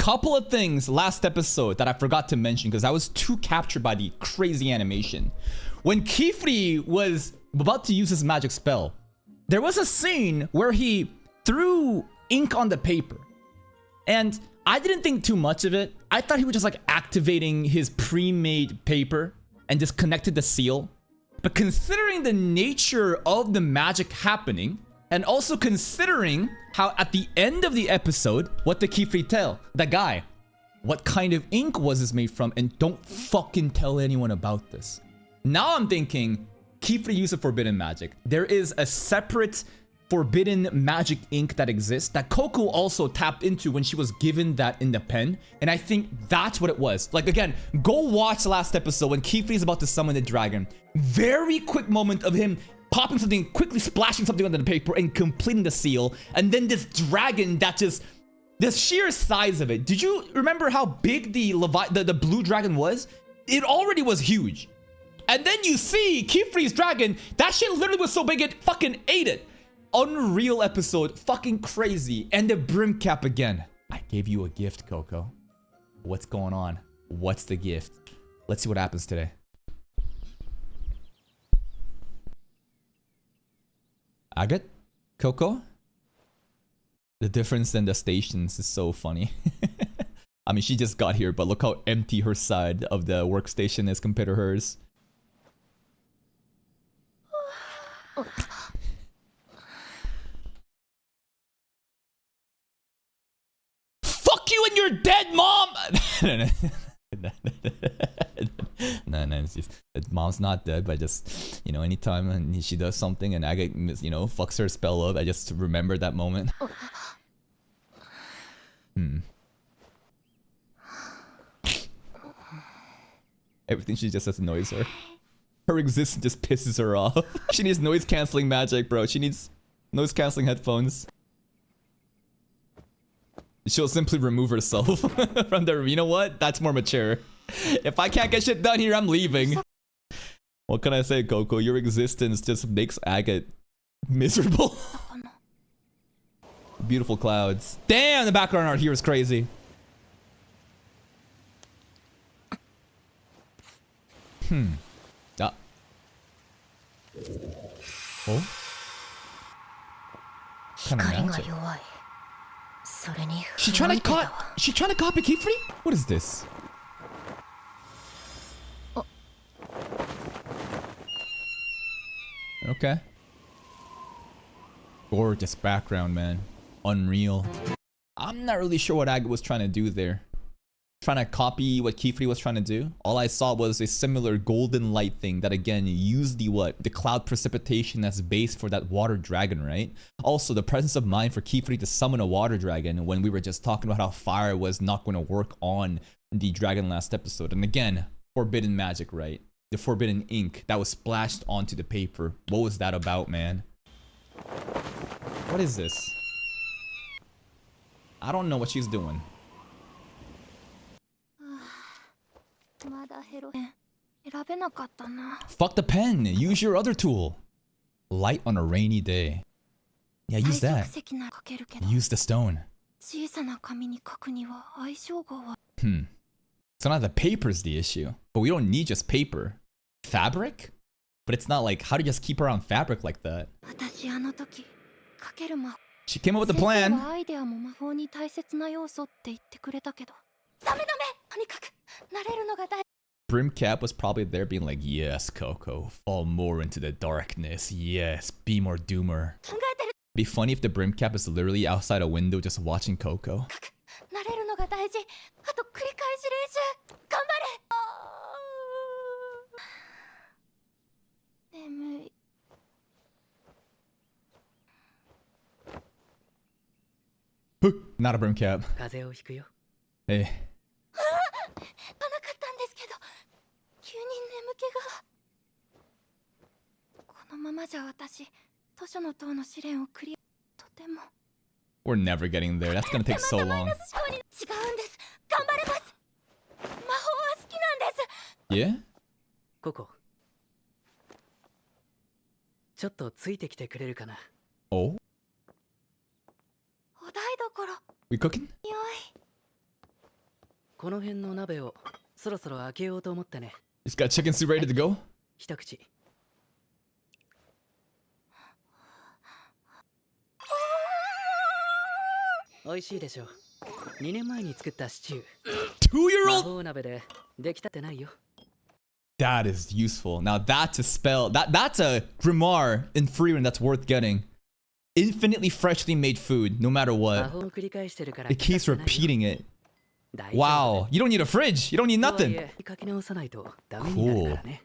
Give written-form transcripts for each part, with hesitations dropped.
couple of things last episode that I forgot to mention because I was too captured by the crazy animation. When Qifrey was about to use his magic spell, there was a scene where he threw ink on the paper. And I didn't think too much of it. I thought he was just like activating his pre-made paper and just connected the seal. But considering the nature of the magic happening, and also considering how at the end of the episode, what did Qifrey tell the guy? What kind of ink was this made from? And don't fucking tell anyone about this. Now I'm thinking, Qifrey used a forbidden magic. There is a separate forbidden magic ink that exists that Coco also tapped into when she was given that in the pen. And I think that's what it was. Like, again, go watch the last episode when Qifrey is about to summon the dragon. Very quick moment of him popping something, quickly splashing something onto the paper and completing the seal. And then this dragon that just, the sheer size of it. Did you remember how big the blue dragon was? It already was huge. And then you see Qifrey's dragon, that shit literally was so big it fucking ate it. Unreal episode, fucking crazy. And the brim cap again. I gave you a gift, Coco. What's going on? What's the gift? Let's see what happens today. Agate? Coco? The difference in the stations is so funny. I mean, she just got here, but look how empty her side of the workstation is compared to hers. Fuck you and your dead mom! No, it's just, mom's not dead, but just, you know, anytime she does something and Agate, you know, fucks her spell up, I just remember that moment. Everything she just says annoys her. Her existence just pisses her off. She needs noise cancelling magic, bro. She needs noise cancelling headphones. She'll simply remove herself from the... You know what? That's more mature. If I can't get shit done here, I'm leaving. What can I say, Coco? Your existence just makes Agate miserable. Beautiful clouds. Damn, the background art here is crazy. Oh? Kind of magic. She trying to copy Qifrey? What is this? Okay. Gorgeous background, man. Unreal. I'm not really sure what Agate was trying to do there. Trying to copy what Qifrey was trying to do. All I saw was a similar golden light thing that again used the cloud precipitation as base for that water dragon, right? Also, the presence of mind for Qifrey to summon a water dragon when we were just talking about how fire was not going to work on the dragon last episode. And again, forbidden magic, right? The forbidden ink that was splashed onto the paper. What was that about, man? What is this? I don't know what she's doing. Fuck the pen. Use your other tool. Light on a rainy day. Yeah, use that. Use the stone. So now the paper's the issue. But we don't need just paper. Fabric? But it's not like, how do you just keep around fabric like that? She came up with a plan. Brimcap was probably there being like, yes, Coco, fall more into the darkness. Yes, be more doomer. Be funny if the Brimcap is literally outside a window just watching Coco. Not a Brimcap. Hey. We're never getting there. That's gonna take so long. Yeah? Coco. Oh? We cooking? この辺の鍋をそろそろ開けようと思ってね。 He's got chicken soup ready to go? 一口。美味しいでしょう。2年前に作ったシチュー。魔 2-year-old? 法鍋でできたってないよ。 That is useful. Now that's a spell. That's a grimoire in Freerun that's worth getting. Infinitely freshly made food, no matter 魔 what. 法を繰り返してるから。 It keeps repeating it. 大丈夫だ。 Wow. You don't need a fridge. You don't need とはい nothing. え書き直さないとダメになるからね。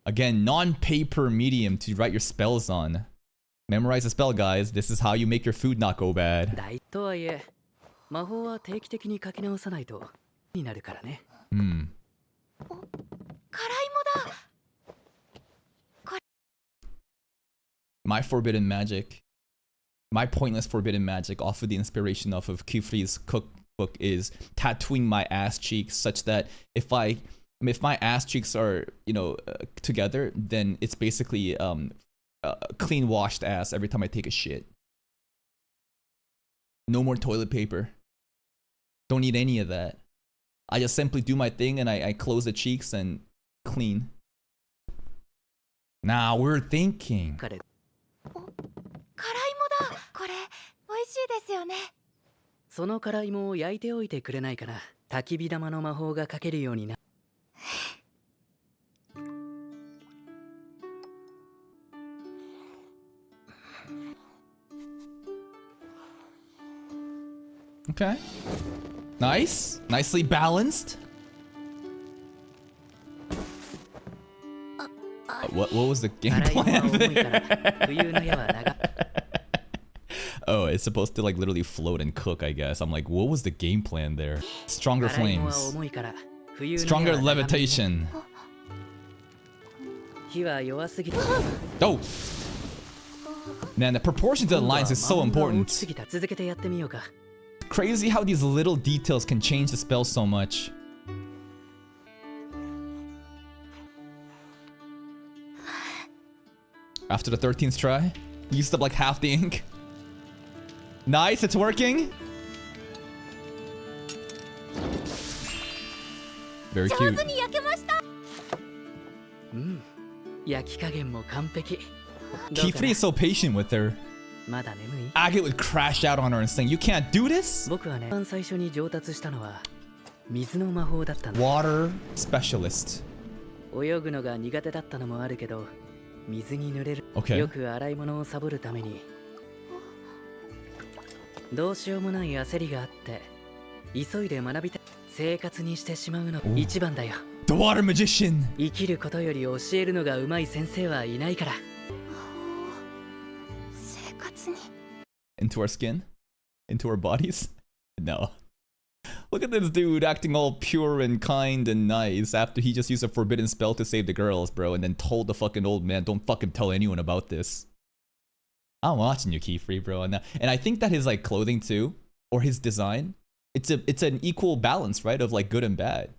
Again, non-paper medium to write your spells on. Memorize the spell, guys. This is how you make your food not go bad. 大とはいえ魔法は定期的に書き直さないとになるからね。 Hmm. 辛いもだ。 My forbidden magic, my pointless forbidden magic off of the inspiration off of Qifrey's cookbook is tattooing my ass cheeks such that if my ass cheeks are, together, then it's basically clean washed ass every time I take a shit. No more toilet paper. Don't need any of that. I just simply do my thing and I close the cheeks and clean. Now we're thinking. 彼辛いもだ。これ美味しいですよね。その辛いもを焼いておいてくれないかな。焚き火玉の魔法がかけるようにな。 Okay. Nice. Nicely balanced. What was the game 辛いもは plan 重いから there? 冬の矢は長い。 Oh, it's supposed to like literally float and cook, I guess. I'm like, what was the game plan there? Stronger 辛いもは flames. 重いから冬の矢 Stronger は長め。 levitation. 火は弱すぎる。 Oh! Man, the proportion to the 今度は lines is so 魔法が大 important. きすぎた。続けてやってみようか。 Crazy how these little details can change the spell so much. After the 13th try, used up like half the ink. Nice, it's working. Very 上 cute. 手に焼けました。焼き加減も完璧。どうか Qifrey な is so patient with her. まだ眠い？ Agate would crash out on her and saying, "You can't do this?" 僕はね、一番最初に上達したのは水の魔法だったんだ。 Water specialist. 泳ぐのが苦手だったのもあるけど、水に濡れる。 Okay. よく洗い物をサボるために、どうしようもない焦りがあって、急いで学びたい。生活にしてしまうの一番だよ。 The water magician. 生きることより教えるのが上手い先生はいないから。生活に。 Into our skin? Into our bodies? No. Look at this dude acting all pure and kind and nice after he just used a forbidden spell to save the girls, bro, and then told the fucking old man, don't fucking tell anyone about this. I'm watching you, Qifrey, bro. And I think that his like clothing too, or his design, it's an equal balance, right, of like good and bad.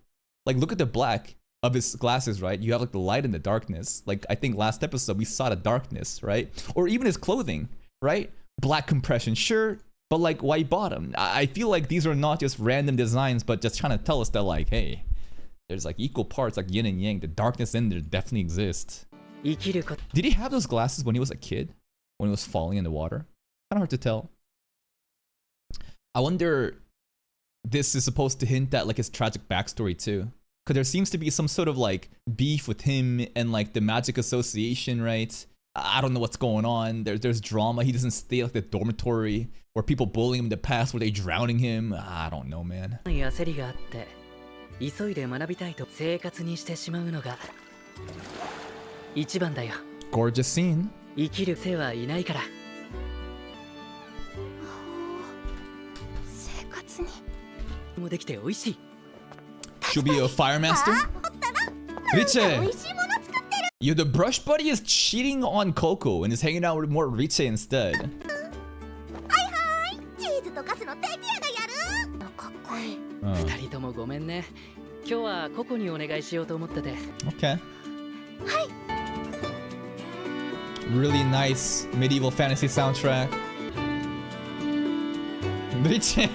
Like look at the black of his glasses, right? You have like the light and the darkness. Like I think last episode we saw the darkness, right? Or even his clothing, right? Black compression shirt, but like white bottom. I feel like these are not just random designs, but just trying to tell us that like, hey, there's like equal parts, like yin and yang. The darkness in there definitely exists. 生きること。 Did he have those glasses when he was a kid? When he was falling in the water? Kind of hard to tell. I wonder this is supposed to hint at like his tragic backstory too. Because there seems to be some sort of like beef with him and like the magic association, right? I don't know what's going on. There's drama. He doesn't stay like the dormitory where people bullying him in the past. Were they drowning him? I don't know, man. 焦りがあって、急いで学びたいと生活にしてしまうのが一番だよ。 Gorgeous scene. 生きるせはいないから。生活に。もできて美味しい。 She'll be a fire master. 美 Riche, 味しいもの作ってる。 yo, the brush buddy is cheating on Coco and is hanging out with more Riche instead. はいはい。チーズとガスのテキヤがやる。かっこいい。 Oh, 二人ともごめんね。今日はココにお願いしようと思ってて。 okay. Really nice medieval fantasy soundtrack. Riche.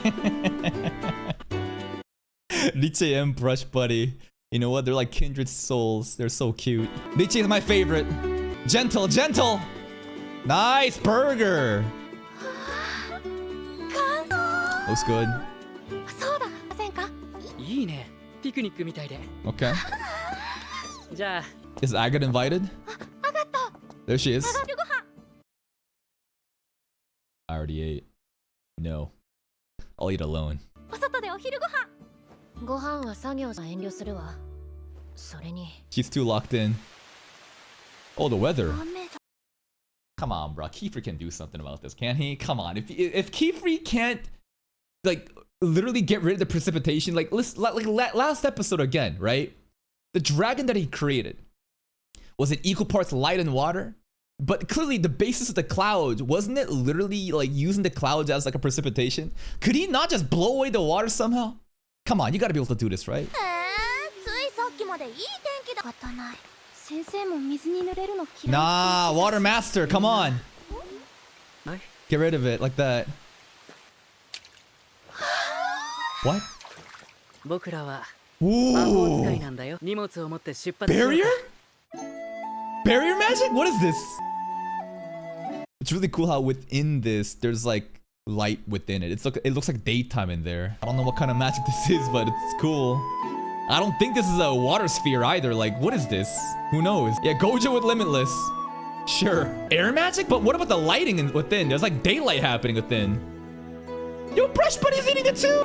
Riche and Brush Buddy. You know what? They're like kindred souls. They're so cute. Riche is my favorite. Gentle, gentle. Nice burger. Looks good. そうだませんかいいね。ピクニックみたいで。 Okay. じゃあ、 Is Agatha invited? あがとう There she is. 夜ご飯 I already ate. No. I'll eat alone. お外でお昼ご飯ご飯は作業じゃ遠慮するわ。それに She's too locked in. Oh, the weather. 雨だ Come on, bro. Qifrey can do something about this, can't he? Come on. If Qifrey can't, like, literally get rid of the precipitation, like last episode again, right? The dragon that he created, was it equal parts light and water? But clearly the basis of the clouds, wasn't it literally like using the clouds as like a precipitation? Could he not just blow away the water somehow? Come on, you gotta be able to do this, right? ついさっきまでいい天気だったない先生も水に濡れるの嫌い Nah, water master, come on. はい。 Get rid of it like that. What? 僕らは魔法使い Ooh. なんだよ。荷物を持って出発しよう Barrier? か。 Barrier magic? What is this? It's really cool how within this there's like light within it. It looks like daytime in there. I don't know what kind of magic this is, but it's cool. I don't think this is a water sphere either. Like, what is this? Who knows? Yeah, Gojo with Limitless. Sure. Air magic? But what about the lighting within? There's like daylight happening within. Yo, Brush Buddy's eating it too!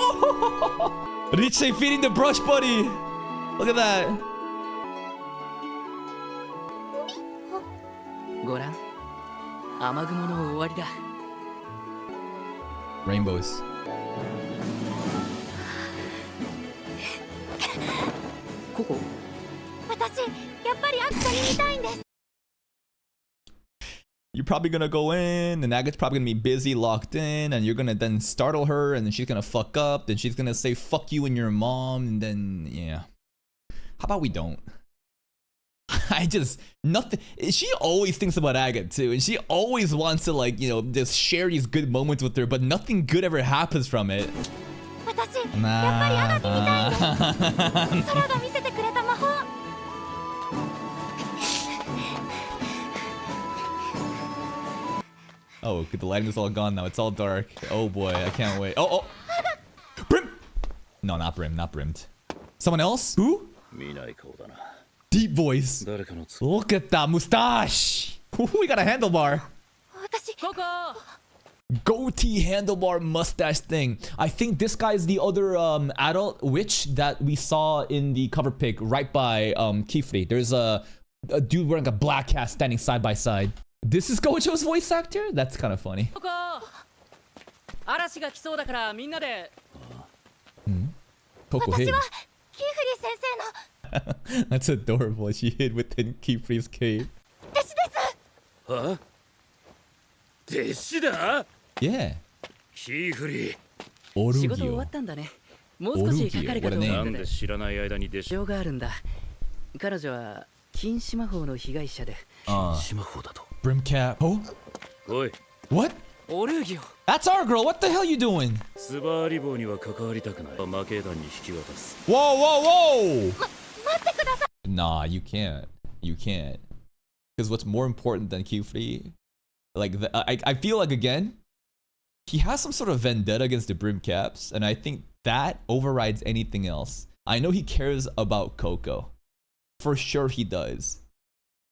Riche feeding the Brush Buddy. Look at that. ご覧。雨雲の終わりだ。 Rainbows. ここ。私やっぱりアクサに見たいんです You're probably gonna go in, and Agatha's probably gonna be busy, locked in, and you're gonna then startle her, and then she's gonna fuck up, then she's gonna say fuck you and your mom, and then, yeah. How about we don't? Nothing. She always thinks about Agatha too, and she always wants to, like, you know, just share these good moments with her, but nothing good ever happens from it. 私やっぱりアガティ見たいんです空が見せてくれた魔法 Oh, the lighting is all gone now. It's all dark. Oh boy, I can't wait. Oh. Brim! No, not Brim, not Brimmed. Someone else? Who? 見ない顔だな。 Deep voice. 誰かのつ Look at that mustache. We got a handlebar. 私ここ。 Goatee handlebar mustache thing. I think this guy is the other adult witch that we saw in the cover pic right by Qifrey. There's a dude wearing a black hat standing side by side. This is Gojo's voice actor? That's kind of funny. ここ。嵐が来そうだからみんなで。 Coco 私 hid. はキーフリー先生の That's adorable. She hid within Qifrey's cave. 弟子ですは弟子だ Yeah. キーフリー。仕事終わ Orugio. ったんだね。もう少しかかるかと思なんってて。で知らない間に弟子事情があるんだ。彼女は禁止魔法の被害者で。し魔法だと。 Brim cap. Oh? おい、 What? オルーギオ。 That's our girl. What the hell you doing? スバーリボーには関わりたくない。負け団に引き渡す。 Whoa, whoa, whoa! 待ってください Nah, you can't. You can't. Because what's more important than Qifrey? Like, I feel like, again, he has some sort of vendetta against the Brim Caps, and I think that overrides anything else. I know he cares about Coco. For sure he does.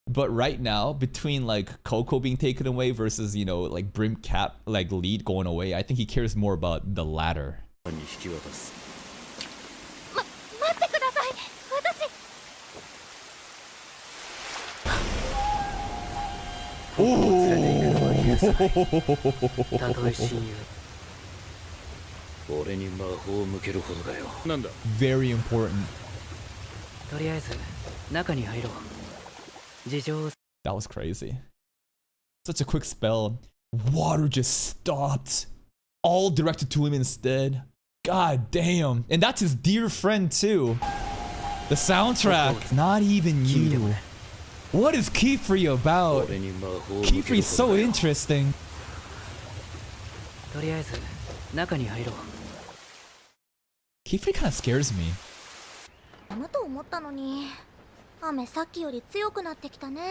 But right now, between, like, Coco being taken away versus, you know, like, Brim Cap, like, lead going away, I think he cares more about the latter. に引き渡す。待ってください私 たとえ親友。俺に魔法を向けるほどだよ。なんだ Very important. とりあえず中に入ろう。事情を。 That was crazy. Such a quick spell. Water just stopped. All directed to him instead. God damn. And that's his dear friend too. The soundtrack. Not even you. What is Qifrey about? 俺に魔法を向ける Qifrey's ほ so どだよ。 interesting. とりあえず中に入ろう。Qifrey kind of scares me. 雨と思ったのに雨さっきより強くなってきたね。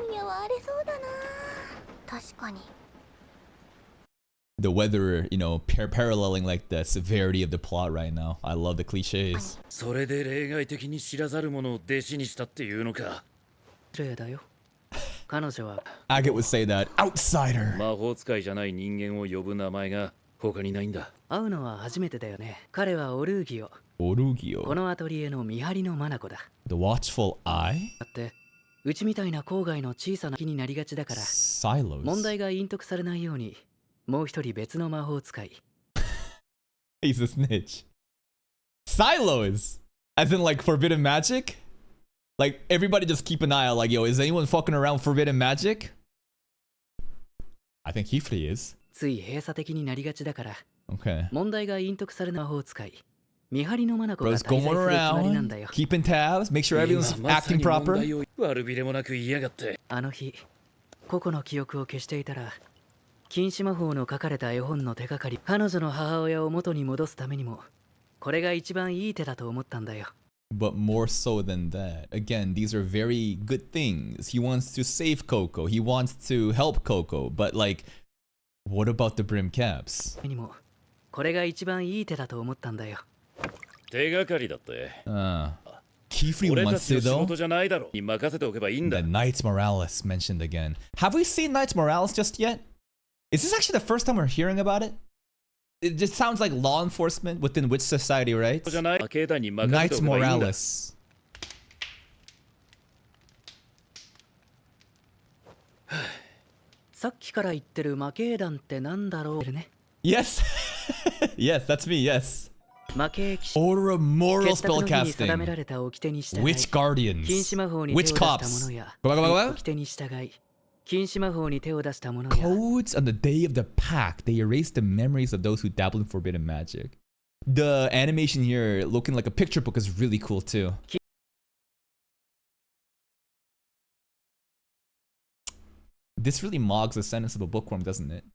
今夜は荒れそうだな。確かに。 The weather, you know, paralleling like the severity of the plot right now. I love the cliches. それで例外的に知らざる者を弟子にしたっていうのか。例だよ。彼女は Agate would say that. Outsider. 魔法使いじゃない人間を呼ぶ名前が他にないんだ。会うのは初めてだよね。彼はオルーギオ。こ Orugio. のアトリエの見張りの眼だ。 The watchful eye? だってうちみたいな郊外の小さな木になりがちだから、問 Silos. 題が隠匿されないようにもう一人別の魔法使い。 He's a snitch. Silos? As in like forbidden magic? Like everybody just keep an eye out like, yo, is anyone fucking around forbidden magic? I think Qifrey is. つい閉鎖的になりがちだから、 Okay. 問題が隠匿されない魔法使い。見張りの眼が Bro's 滞在する going 決まりなんだ around, よ。 keeping tabs, make sure everyone's 今まさ acting に問 proper. 題を悪びれもなく言いやがって。あの日、個々の記憶を消していたら、禁止魔法の書かれた絵本の手がかり、彼女の母親を元に戻すためにも、これが一番いい手だと思ったんだよ。But more so than that. Again, these are very good things. He wants to save Coco. He wants to help Coco. But like, what about the brim caps? にも、これが一番いい手だと思ったんだよ。手がかりだって。Qifrey 俺た wants ち to の仕 though. 事じゃないだろ。に任せておけばいいんだ The。Knights Morales mentioned again. Have we seen Knights Morales just yet? Is this actually the first time we're hearing about it? It just sounds like law enforcement within which society, right? じゃない。警団に任せて Knights おけばいいんだ。 Morales. さっきから言ってる魔系団ってなんだろうね。 Yes. Yes, that's me, yes. 魔系騎士。 Order of moral 結託の日に定めら spellcasting. れた掟に従い、 Witch guardians. 禁止魔法に手を出 Witch した cops. 者や、 Go back, go back, go back. 掟に従い、禁止魔法に手を出した者や、 Codes on the day of the pact. They erase the memories of those who dabble in forbidden magic. The animation here looking like a picture book is really cool too. This really mogs the sentence of a bookworm, doesn't it?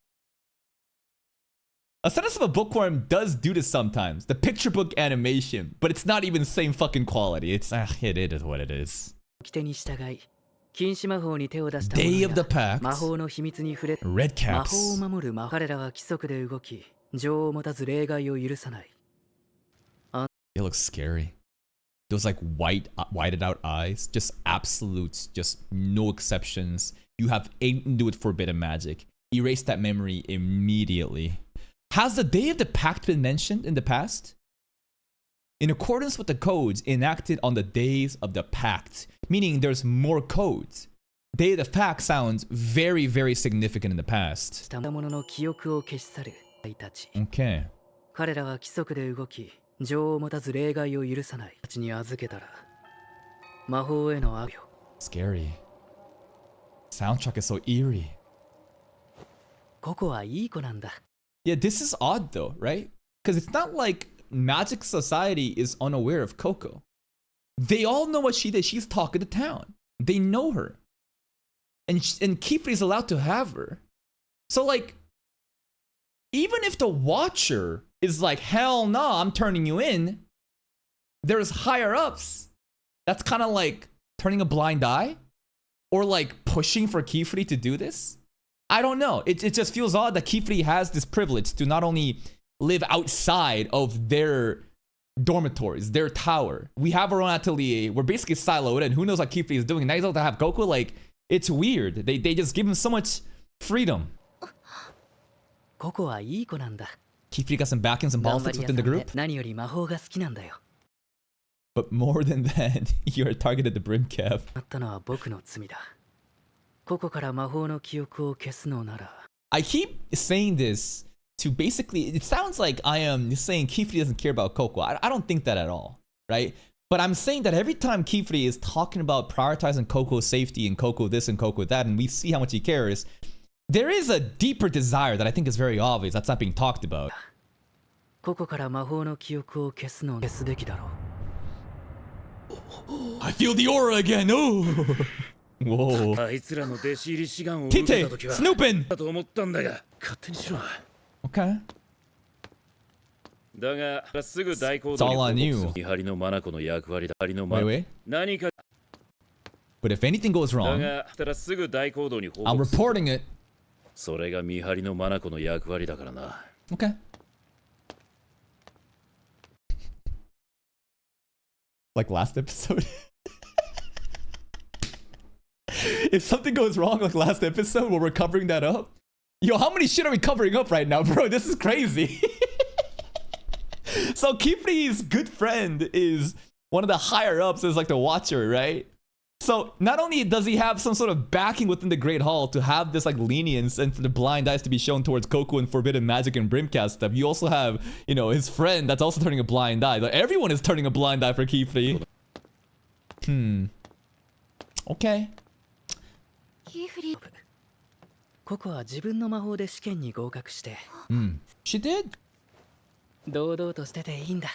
A sentence of a bookworm does do this sometimes. The picture book animation, but it's not even the same fucking quality. It is what it is. 掟に従い、禁止魔法に手を出した者 Day of the や、 pact. 魔法の秘密に触れ、 Red 魔法を caps. 守る彼らは規則で動き、情を持たず例外を許さない。 It looks scary. Those like whited out eyes, just absolutes, just no exceptions. You have anything to do with forbidden magic. Erase that memory immediately. Has the day of the pact been mentioned in the past? In accordance with the codes enacted on the days of the pact, meaning there's more codes. Day of the pact sounds very, very significant in the past. した者の記憶を消し去る人たち。 Okay. 彼らは規則で動き、情を持たず例外を許さない。たちに預けたら、魔法への愛よ。 Scary. Soundtrack is so eerie. ここはいい子なんだ。 Yeah, this is odd though, right? Because it's not like Magic Society is unaware of Coco. They all know what she did. She's talking to town. They know her. And Qifrey's allowed to have her. So like, even if the Watcher is like, hell no, I'm turning you in, there's higher ups. That's kind of like turning a blind eye or like pushing for Qifrey to do this. I don't know. It just feels odd that Qifrey has this privilege to not only live outside of their dormitories, their tower. We have our own atelier. We're basically siloed, and who knows what Qifrey is doing. Now he's able to have Coco. Like, it's weird. They just give him so much freedom. ここはいい子なんだ。 Qifrey got some backing, some 頑張 politics り屋 within さ the んで group. 何より魔法が好きなんだよ。 But more than that, you're targeted the brim cap. あったのは僕の罪だ。ここから魔法の記憶を消すのなら。 I keep saying this to basically, it sounds like I am saying Qifrey doesn't care about Coco. I don't think that at all, right? But I'm saying that every time Qifrey is talking about prioritizing Coco's safety and Coco this and Coco that, and we see how much he cares, there is a deeper desire that I think is very obvious that's not being talked about. ここから魔法の記憶を消すべきだろう。 I feel the aura again. Oh. Whoa. あいつらの弟子入り志願を受け Tite, た時は snooping. だと思ったんだが、勝手にしろ。 Okay. だがすぐ大行 It's 動に all 報 on 告 you. する見張りの眼の役割だ。見張りの Wait, 眼 wait. 何か But if anything goes だ wrong, がただすぐ大行動に報 I'm 告する。 reporting it. それが見張りの眼の役割だからな。 Okay. Like last episode. If something goes wrong like last episode where we're covering that up. Yo, how many shit are we covering up right now, bro? This is crazy. So Qifrey's good friend is one of the higher ups as like the watcher, right? So not only does he have some sort of backing within the Great Hall to have this like lenience and for the blind eyes to be shown towards Coco and Forbidden Magic and Brimcast stuff, you also have, you know, his friend that's also turning a blind eye. Like everyone is turning a blind eye for Qifrey. Okay. キーフリーココは自分の魔法で試験に合格して She did. 堂々としてていいんだ。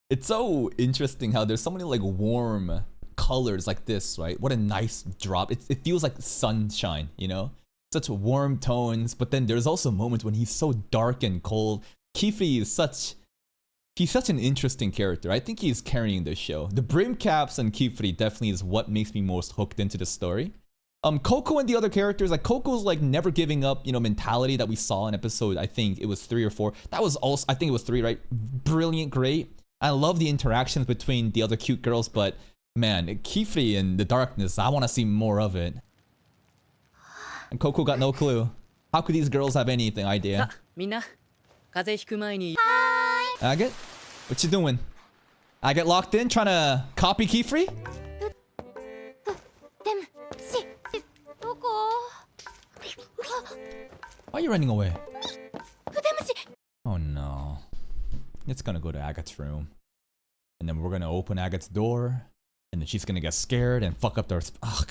It's so interesting how there's so many like warm colors like this, right? What a nice drop. It feels like sunshine, you know? Such warm tones, but then there's also moments when he's so dark and cold. Qifrey is he's such an interesting character. I think he's carrying this show. The Brimcaps and Qifrey definitely is what makes me most hooked into the story. Coco and the other characters, like Coco's like never giving up, you know, mentality that we saw in episode, I think it was 3 or 4. That was also, I think it was 3, right? Brilliant, great. I love the interactions between the other cute girls, but man, Qifrey and the darkness, I want to see more of it. And Coco got no clue. How could these girls have anything idea? みんな風邪ひく前に Agate? What you doing? Agate locked in, trying to copy Qifrey? でもどこ Why are you running away? 腕虫 Oh no. It's gonna go to Agate's room. And then we're gonna open Agate's door. And then she's gonna get scared and fuck up their... Oh,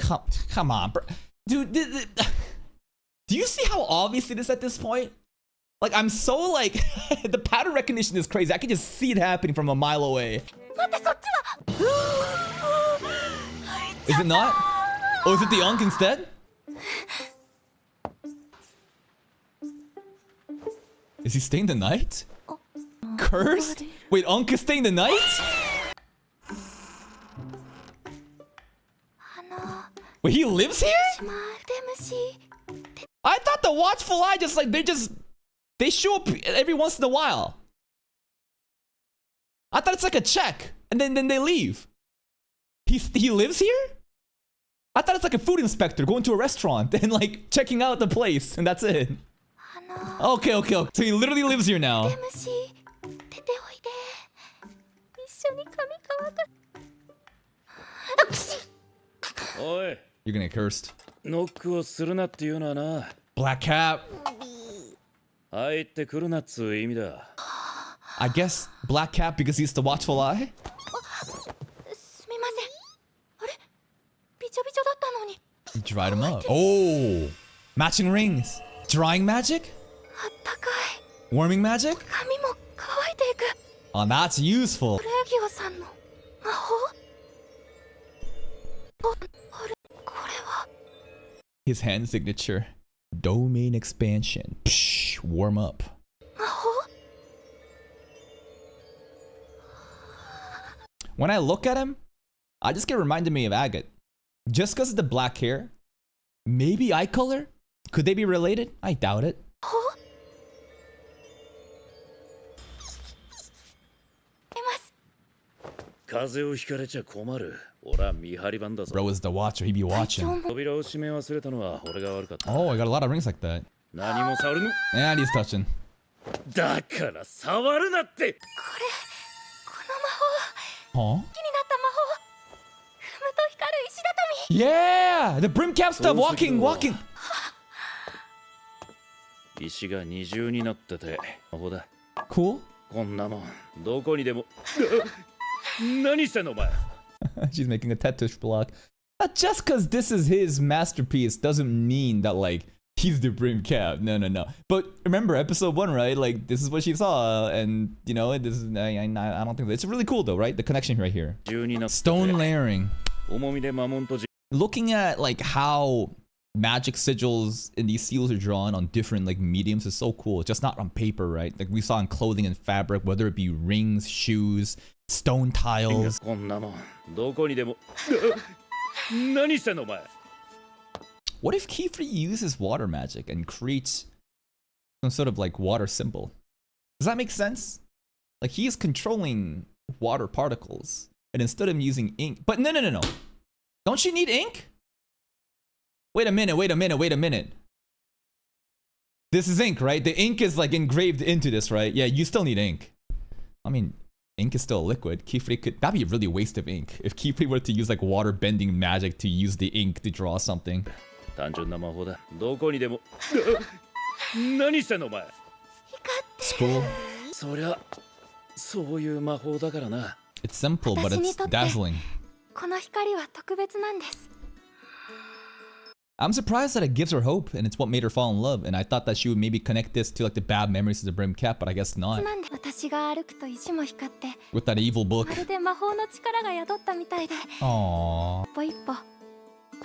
come on, bro. Dude, do you see how obvious it is at this point? Like, I'm so like... the pattern recognition is crazy. I can just see it happening from a mile away. 待ってそっちは Is it not? Oh, is it the Unk instead? Is he staying the night? Cursed? Wait, Unk is staying the night? Wait, he lives here? 腕虫 I thought the Watchful Eye just like, they show up every once in a while. I thought it's like a check, and then they leave. He lives here? I thought it's like a food inspector going to a restaurant and like checking out the place, and that's it. Okay. So he literally lives here now. 腕虫出ておいで一緒に髪乾かあくしおい You're gonna get cursed. ノックをするなっていうのはな Black Cap. 入ってくるなっつう意味だ I guess Black Cap because he's the Watchful Eye? すみませんあれびちょびちょだったのに He dried him up. Oh! Matching rings. Drying magic? あったかい Warming magic? 髪も乾いていく Oh, that's useful. レギオさんの魔法あれこれは His hand signature. Domain expansion. Psh, warm up. 魔法 When I look at him, I just get reminded me of Agate. Just because of the black hair. Maybe eye color? Could they be related? I doubt it. 魔法います 風邪をひかれちゃ困る俺は見張り番だぞ Bro is the watcher. He be 隊 watching. 長も扉を閉め忘れたのは俺が悪かった Oh, I got a lot of rings like that. 何も触るの And he's touching. だから触るなってこの魔法 Huh? 気になった魔法踏むと光る石畳 Yeah! The Brimcap stuff. Walking. 石が二重になってて魔法だ Cool. こんなもんどこにでも何してんのお前 She's making a Tetris block. Just because this is his masterpiece doesn't mean that, like, he's the Brimcap. No. But remember episode 1, right? Like, this is what she saw. And, you know, this is, I don't think... It's really cool, though, right? The connection right here. 二重になってて Stone layering. 重みで魔紋とじ Looking at, like, how magic sigils in these seals are drawn on different like mediums is so cool. Just not on paper, right? Like we saw in clothing and fabric, whether it be rings, shoes, stone tiles. こんなもんどこにでも何してんのお前 What if Qifrey uses water magic and creates some sort of like water symbol? Does that make sense? Like he is controlling water particles, and instead of using ink, but no. Don't you need ink? Wait a minute. This is ink, right? The ink is like engraved into this, right? Yeah, you still need ink. I mean, ink is still a liquid. Qifrey could, that'd be a really waste of ink. If Qifrey were to use like water bending magic to use the ink to draw something. 単純な魔法だどこにでも何してんのお前 School. そりゃそういう魔法だからな It's simple, but it's dazzling. この光は特別なんです I'm surprised that it gives her hope, and it's what made her fall in love. And I thought that she would maybe connect this to like the bad memories of the Brim Cat, but I guess not. なんで私が歩くと石も光って With that evil book. まるで魔法の力が宿ったみたいで Aww. 一歩一歩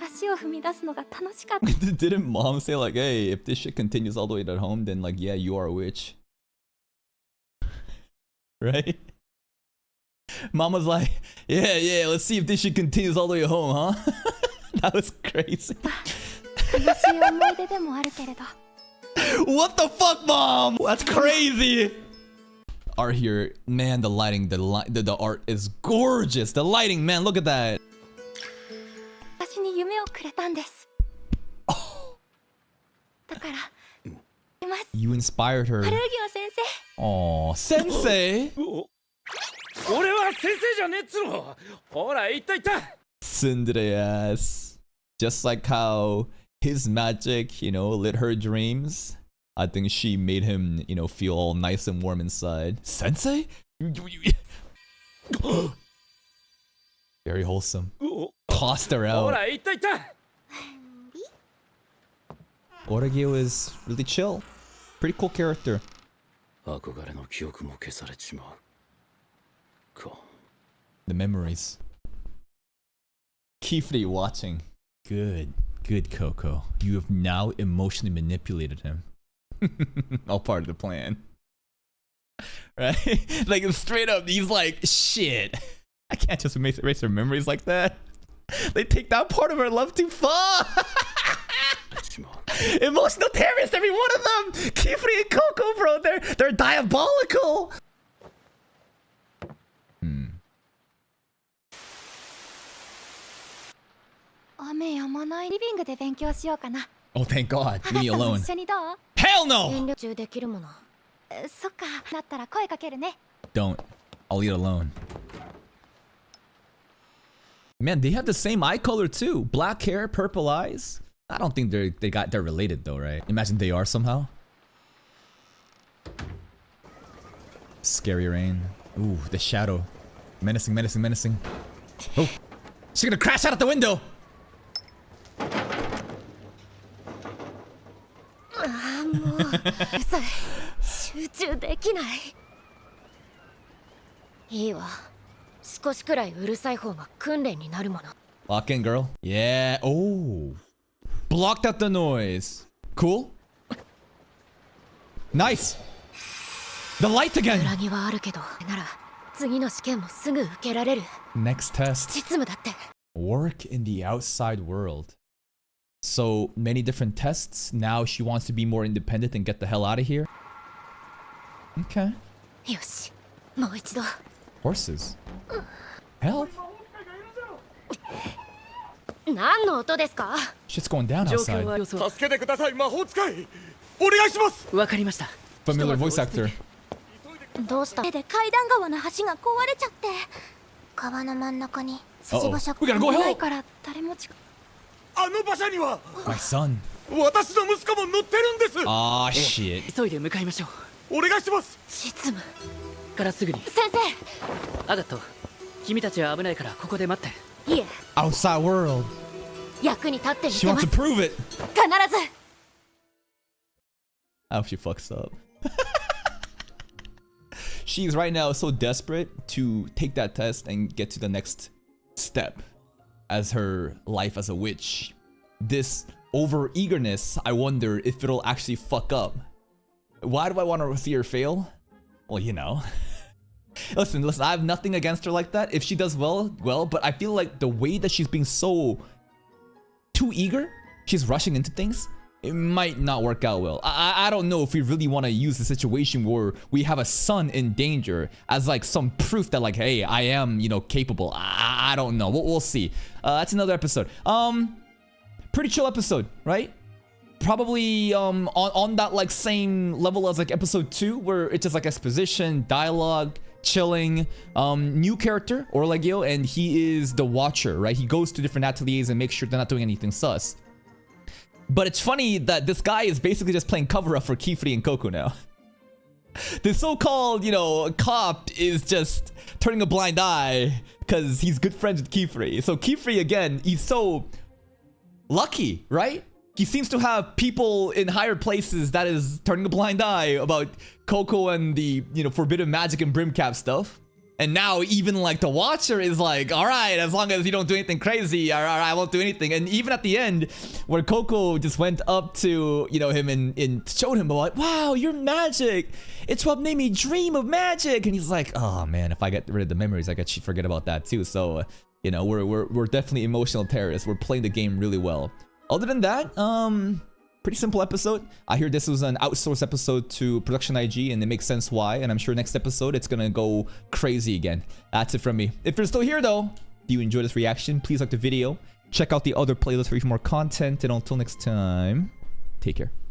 足を踏み出すのが楽しかった Didn't mom say like, hey, if this shit continues all the way to home, then like, yeah, you are a witch. Right? Mom was like, yeah, let's see if this shit continues all the way home, huh? That was crazy. 悲しい思い出でもあるけれど What the fuck, mom? That's crazy. Art here, man, the lighting, the art is gorgeous. The lighting, man, look at that. 私に夢をくれたんですだからいます You inspired her. 春行先生 Aw, sensei. 俺は先生じゃねえっつのほら行った行った Tsundere ass. Just like how his magic, you know, lit her dreams. I think she made him, you know, feel all nice and warm inside. Sensei? Very wholesome. Tossed her ほ out. ら行った行った Oragio is really chill. Pretty cool character. 憧れの記憶も消されちまうか The memories. Qifrey watching. Good Coco. You have now emotionally manipulated him. All part of the plan. Right? Like straight up, he's like, shit. I can't just erase her memories like that. They take that part of her love too far. Emotional terrorists, every one of them. Qifrey and Coco, bro, they're diabolical. 雨やまないリビングで勉強しようかな Oh, thank God. あ Me なたも alone. 一緒にどう Hell no! 遠慮中できるものそっかなったら声かけるね Don't. I'll eat alone. Man, they have the same eye color too. Black hair, purple eyes. I don't think they're related though, right? Imagine they are somehow. Scary rain. Ooh, the shadow. Menacing. Oh, she's gonna crash out of the window. もううさい集中できないいいわ少しくらいうるさい方が訓練になるもの Lock in, girl. Yeah. Oh, blocked out the noise. Cool. Nice. The light again. 裏にはあるけどなら次の試験もすぐ受けられる Next test. 実務だって Work in the outside world. So many different tests. Now she wants to be more independent and get the hell out of here. Okay. よしもう一度 Horses. Help. 何の音ですか Shit's going down 状況 outside. は予想助けてください魔法使いお願いしますわかりました Familiar voice actor. どうした手で階段川の橋が壊れちゃって川の真ん中に筋馬車 We gotta go ない help. から誰もあの馬車には My son. 私の息子も乗ってるんです Ah, shit. 急いで向かいましょうお願いします実務からすぐに先生アガット君たちは危ないからここで待っていえ Outside world. 役に立ってみ She せ wants ます to prove it. 必ず I hope she fucks up. She's right now so desperate to take that test and get to the next step as her life as a witch. This over eagerness, I wonder if it'll actually fuck up. Why do I want to see her fail? Well, you know. Listen, I have nothing against her like that. If she does well, but I feel like the way that she's being so too eager, she's rushing into things, it might not work out well. I don't know if we really want to use the situation where we have a son in danger as like some proof that like, hey, I am, you know, capable. I don't know. We'll see. That's another episode. Pretty chill episode, right? Probably on that like same level as like episode 2, where it's just like exposition, dialogue, chilling. New character, Orlegio, and he is the Watcher, right? He goes to different ateliers and makes sure they're not doing anything sus. But it's funny that this guy is basically just playing cover up for Qifrey and Coco now. The so-called, you know, cop is just turning a blind eye because he's good friends with Qifrey. So Qifrey, again, he's so lucky, right? He seems to have people in higher places that is turning a blind eye about Coco and the, you know, forbidden magic and brimcap stuff. And now even like the Watcher is like, all right, as long as you don't do anything crazy, I won't do anything. And even at the end, where Coco just went up to, you know, him and showed him like, wow, you're magic. It's what made me dream of magic. And he's like, oh man, if I get rid of the memories, I could forget about that too. So, you know, we're definitely emotional terrorists. We're playing the game really well. Other than that, pretty simple episode. I hear this was an outsourced episode to Production IG, and it makes sense why. And I'm sure next episode it's gonna go crazy again. That's it from me. If you're still here though, do you enjoy this reaction? Please like the video. Check out the other playlist for even more content. And until next time, take care.